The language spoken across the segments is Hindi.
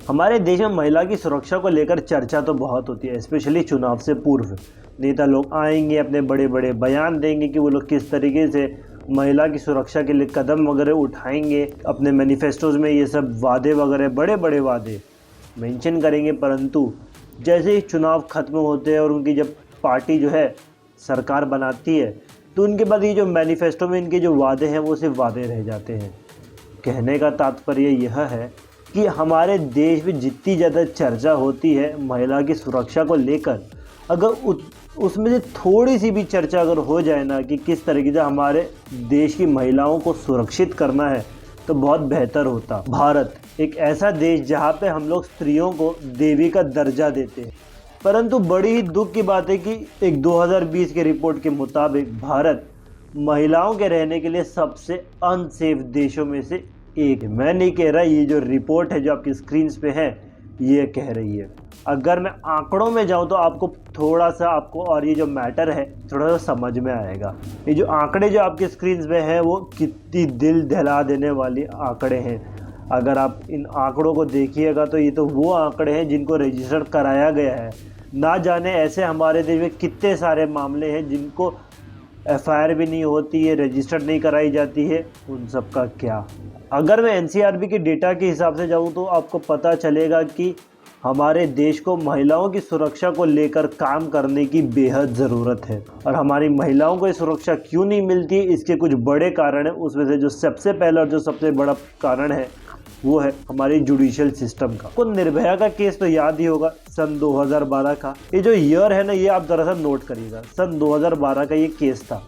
हमारे देश में महिला की सुरक्षा को लेकर चर्चा तो बहुत होती है, स्पेशली चुनाव से पूर्व। नेता लोग आएंगे, अपने बड़े बड़े बयान देंगे कि वो लोग किस तरीके से महिला की सुरक्षा के लिए कदम वगैरह उठाएंगे। अपने मैनिफेस्टोज में ये सब वादे वगैरह, बड़े बड़े वादे मेंशन करेंगे। परंतु जैसे ही चुनाव खत्म होते हैं और उनकी जब पार्टी जो है सरकार बनाती है, तो उनके बाद ये जो मैनिफेस्टो में इनके जो वादे हैं वो सिर्फ वादे रह जाते हैं। कहने का तात्पर्य यह है कि हमारे देश में जितनी ज़्यादा चर्चा होती है महिला की सुरक्षा को लेकर, अगर उसमें से थोड़ी सी भी चर्चा अगर हो जाए ना कि किस तरीके से हमारे देश की महिलाओं को सुरक्षित करना है, तो बहुत बेहतर होता। भारत एक ऐसा देश जहाँ पे हम लोग स्त्रियों को देवी का दर्जा देते हैं, परंतु बड़ी ही दुख की बात है कि एक 2020 के रिपोर्ट के मुताबिक भारत महिलाओं के रहने के लिए सबसे अनसेफ देशों में से एक है। मैं नहीं कह रहा, ये जो रिपोर्ट है जो आपकी स्क्रीन पे है ये कह रही है। अगर मैं आंकड़ों में जाऊं तो आपको थोड़ा सा और ये जो मैटर है थोड़ा सा समझ में आएगा। ये जो आंकड़े जो आपकी स्क्रीन पे हैं वो कितनी दिल दहला देने वाली आंकड़े हैं। अगर आप इन आंकड़ों को देखिएगा तो ये तो वो आंकड़े हैं जिनको रजिस्टर कराया गया है। ना जाने ऐसे हमारे देश में कितने सारे मामले हैं जिनको एफआईआर भी नहीं होती है, रजिस्टर्ड नहीं कराई जाती है, उन सब का क्या। अगर मैं एनसीआरबी के डेटा के हिसाब से जाऊं तो आपको पता चलेगा कि हमारे देश को महिलाओं की सुरक्षा को लेकर काम करने की बेहद ज़रूरत है। और हमारी महिलाओं को ये सुरक्षा क्यों नहीं मिलती, इसके कुछ बड़े कारण हैं। उसमें से जो सबसे पहला और जो सबसे बड़ा कारण है वो है हमारी जुडिशियल सिस्टम का। आपको निर्भया का केस तो याद ही होगा, सन 2012 का। ये जो ईयर है ना, ये आप दरअसल नोट करिएगा, सन 2012 का ये केस था।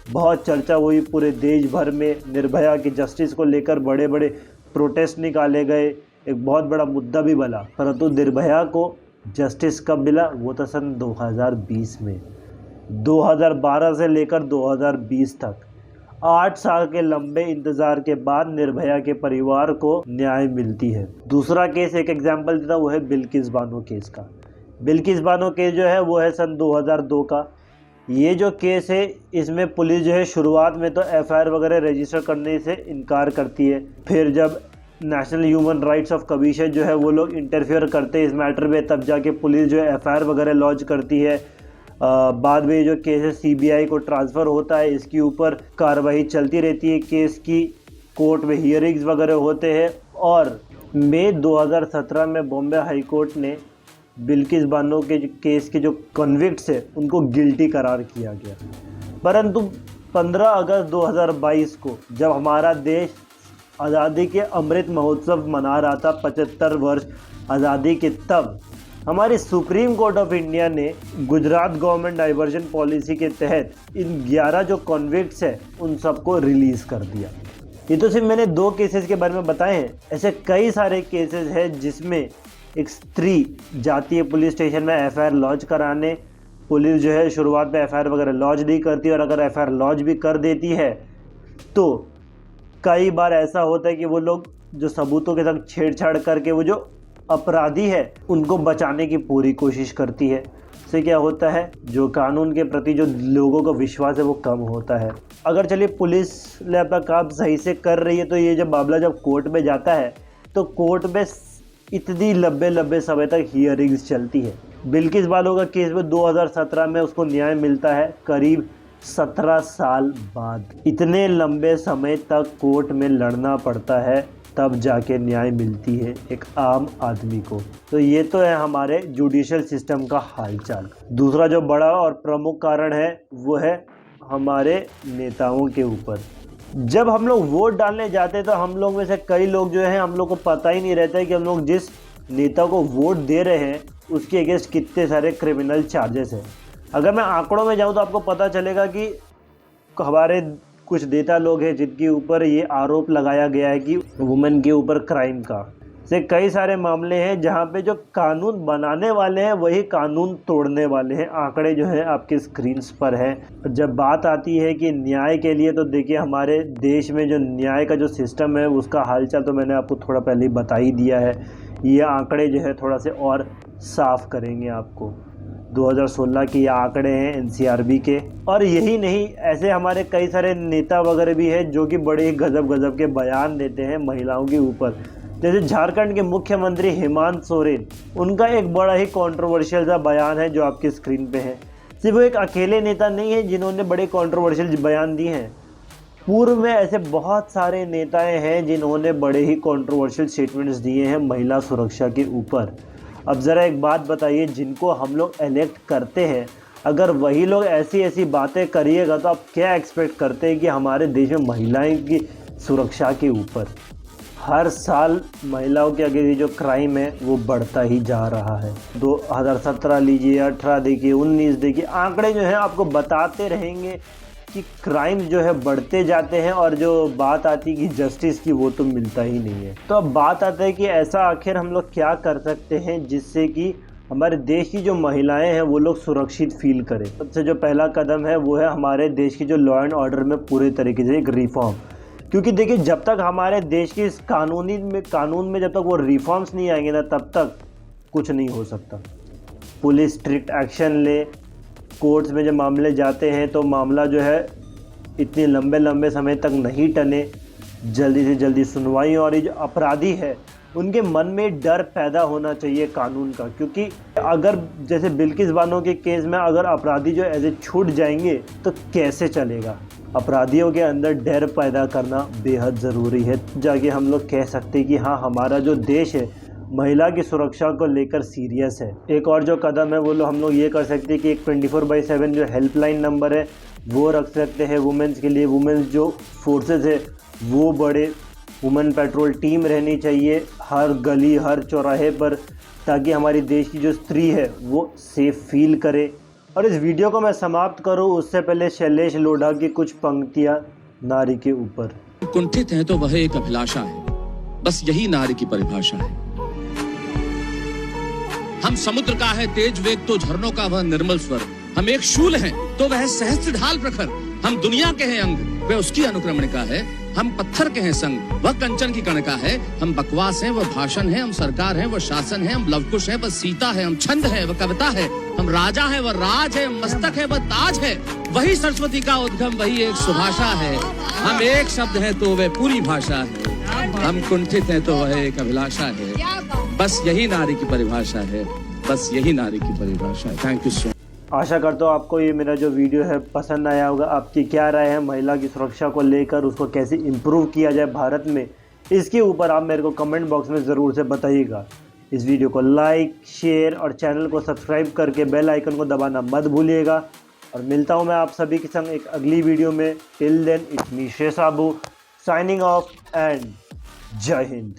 बहुत चर्चा हुई पूरे देश भर में, निर्भया की जस्टिस को लेकर बड़े बड़े प्रोटेस्ट निकाले गए, एक बहुत बड़ा मुद्दा भी बना। परंतु निर्भया को जस्टिस कब मिला, वो था सन 2020 में। 2012 से लेकर 2020 तक 8 साल के लंबे इंतजार के बाद निर्भया के परिवार को न्याय मिलती है। दूसरा केस एक एग्जाम्पल देता, वो है बिल्किस बानो केस का। बिल्किस बानो केस जो है वो है सन 2002 का। ये जो केस है इसमें पुलिस जो है शुरुआत में तो एफआईआर वगैरह रजिस्टर करने से इनकार करती है। फिर जब national human rights of commission जो है वो लोग इंटरफेयर करते हैं इस मैटर में, तब जाके पुलिस जो है एफआईआर वगैरह लॉन्च करती है। बाद में जो केस है सीबीआई को ट्रांसफ़र होता है, इसके ऊपर कार्रवाई चलती रहती है। केस की कोर्ट में हियरिंग्स वगैरह होते हैं और मई 2017 में बॉम्बे हाई कोर्ट ने बिल्किस बानो के केस के जो कन्विक्ट्स है उनको गिल्टी करार किया गया। परंतु 15 अगस्त 2022 को जब हमारा देश आज़ादी के अमृत महोत्सव मना रहा था, 75 वर्ष आज़ादी के, तब हमारी सुप्रीम कोर्ट ऑफ इंडिया ने गुजरात गवर्नमेंट डाइवर्जन पॉलिसी के तहत इन 11 जो कॉन्विक्ट्स हैं उन सबको रिलीज़ कर दिया। ये तो सिर्फ मैंने 2 केसेस के बारे में बताए हैं, ऐसे कई सारे केसेस हैं जिसमें एक स्त्री जाती है पुलिस स्टेशन में एफआईआर लॉन्च कराने। पुलिस जो है शुरुआत में एफआईआर वगैरह लॉन्च नहीं करती, और अगर एफआईआर लॉन्च भी कर देती है तो कई बार ऐसा होता है कि वो लोग जो सबूतों के साथ छेड़छाड़ करके वो जो अपराधी है उनको बचाने की पूरी कोशिश करती है। इससे क्या होता है, जो कानून के प्रति जो लोगों का विश्वास है वो कम होता है। अगर चलिए पुलिस ने अपना काम सही से कर रही है तो ये जब मामला जब कोर्ट में जाता है तो कोर्ट में इतनी लंबे समय तक हियरिंग्स चलती है। बिल्किस बानो का केस में 2017 में उसको न्याय मिलता है, करीब 17 साल बाद। इतने लंबे समय तक कोर्ट में लड़ना पड़ता है तब जाके न्याय मिलती है एक आम आदमी को। तो ये तो है हमारे जुडिशियल सिस्टम का हालचाल। दूसरा जो बड़ा और प्रमुख कारण है वो है हमारे नेताओं के ऊपर। जब हम लोग वोट डालने जाते हैं तो हम लोग में से कई लोग जो हैं, हम लोग को पता ही नहीं रहता है कि हम लोग जिस नेता को वोट दे रहे हैं उसके अगेंस्ट कितने सारे क्रिमिनल चार्जेस हैं। अगर मैं आंकड़ों में जाऊं तो आपको पता चलेगा कि हमारे कुछ नेता लोग हैं जिनके ऊपर ये आरोप लगाया गया है कि वुमेन के ऊपर क्राइम का। से कई सारे मामले हैं जहां पे जो कानून बनाने वाले हैं वही कानून तोड़ने वाले हैं। आंकड़े जो है आपके स्क्रीन्स पर है। जब बात आती है कि न्याय के लिए, तो देखिए हमारे देश में जो न्याय का जो सिस्टम है उसका हालचाल तो मैंने आपको थोड़ा पहले ही बता ही दिया है। ये आंकड़े जो है थोड़ा से और साफ करेंगे आपको। 2016 के ये आंकड़े हैं एनसीआरबी के। और यही नहीं, ऐसे हमारे कई सारे नेता वगैरह भी हैं जो कि बड़े गजब के बयान देते हैं महिलाओं के ऊपर। जैसे झारखंड के मुख्यमंत्री हेमंत सोरेन, उनका एक बड़ा ही कंट्रोवर्शियल सा बयान है जो आपकी स्क्रीन पे है। सिर्फ वो एक अकेले नेता नहीं है जिन्होंने बड़े कंट्रोवर्शियल बयान दिए हैं। पूर्व में ऐसे बहुत सारे नेताएं हैं जिन्होंने बड़े ही कंट्रोवर्शियल स्टेटमेंट्स दिए हैं महिला सुरक्षा के ऊपर। अब ज़रा एक बात बताइए, जिनको हम लोग इलेक्ट करते हैं, अगर वही लोग ऐसी ऐसी बातें करिएगा तो आप क्या एक्सपेक्ट करते हैं कि हमारे देश में महिलाएं की सुरक्षा के ऊपर। हर साल महिलाओं के आगे जो क्राइम है वो बढ़ता ही जा रहा है। 2017 लीजिए, 18 देखिए, 19 देखिए, आंकड़े जो हैं आपको बताते रहेंगे कि क्राइम जो है बढ़ते जाते हैं और जो बात आती है कि जस्टिस की वो तो मिलता ही नहीं है। तो अब बात आता है कि ऐसा आखिर हम लोग क्या कर सकते हैं जिससे कि हमारे देश की जो महिलाएं हैं वो लोग सुरक्षित फील करें। सबसे जो पहला कदम है वो है हमारे देश की जो लॉ एंड ऑर्डर में पूरे तरीके से एक रिफॉर्म। क्योंकि देखिए, जब तक हमारे देश की इस कानून में जब तक वो रिफॉर्म्स नहीं आएंगे ना, तब तक कुछ नहीं हो सकता। पुलिस स्ट्रिक्ट एक्शन ले, कोर्ट्स में जब मामले जाते हैं तो मामला जो है इतने लंबे समय तक नहीं टले, जल्दी से जल्दी सुनवाई, और ये जो अपराधी है उनके मन में डर पैदा होना चाहिए कानून का। क्योंकि अगर जैसे बिल्किस बानो के केस में अगर अपराधी जो ऐसे छूट जाएंगे तो कैसे चलेगा। अपराधियों के अंदर डर पैदा करना बेहद ज़रूरी है, जाके हम लोग कह सकते हैं कि हाँ, हमारा जो देश है महिला की सुरक्षा को लेकर सीरियस है। एक और जो कदम है वो हम लोग ये कर सकते हैं कि एक 24/7 जो हेल्पलाइन नंबर है वो रख सकते हैं वुमेन्स के लिए। वुमेन्स जो फोर्सेस है वो बड़े वुमेन पेट्रोल टीम रहनी चाहिए हर गली हर चौराहे पर, ताकि हमारी देश की जो स्त्री है वो सेफ फील करे। और इस वीडियो को मैं समाप्त करूं उससे पहले शैलेश लोढ़ा की कुछ पंक्तियां नारी के ऊपर। कुंठित है तो वह एक अभिलाषा है, बस यही नारी की परिभाषा है। हम समुद्र का है तेज वेग तो झरनों का वह निर्मल स्वर। हम एक शूल हैं तो वह सहस्त्र ढाल प्रखर। हम दुनिया के हैं अंग, वह उसकी अनुक्रमणिका है। हम पत्थर के हैं संग, वह कंचन की कणिका है। हम बकवास हैं, वह भाषण है। हम सरकार हैं, वह शासन है। हम लवकुश हैं, वह सीता है। हम छंद है, वह कविता है। हम राजा है, वह राज है। हम मस्तक है, वह ताज है। वही सरस्वती का उद्गम, वही एक सुभाषा है। हम एक शब्द है तो वह पूरी भाषा है। हम कुंठित हैं तो वह एक अभिलाषा है, बस यही नारी की परिभाषा है। बस यही नारी की परिभाषा है। Thank you so much. आशा करता हूँ आपको ये मेरा जो वीडियो है पसंद आया होगा। आपकी क्या राय है महिला की सुरक्षा को लेकर, उसको कैसे इम्प्रूव किया जाए भारत में, इसके ऊपर आप मेरे को कमेंट बॉक्स में ज़रूर से बताइएगा। इस वीडियो को लाइक, शेयर और चैनल को सब्सक्राइब करके बेल आइकन को दबाना मत भूलिएगा। और मिलता हूँ मैं आप सभी के संग एक अगली वीडियो में। टिल देन, इट्स मी शेष साबू साइनिंग ऑफ एंड जय हिंद।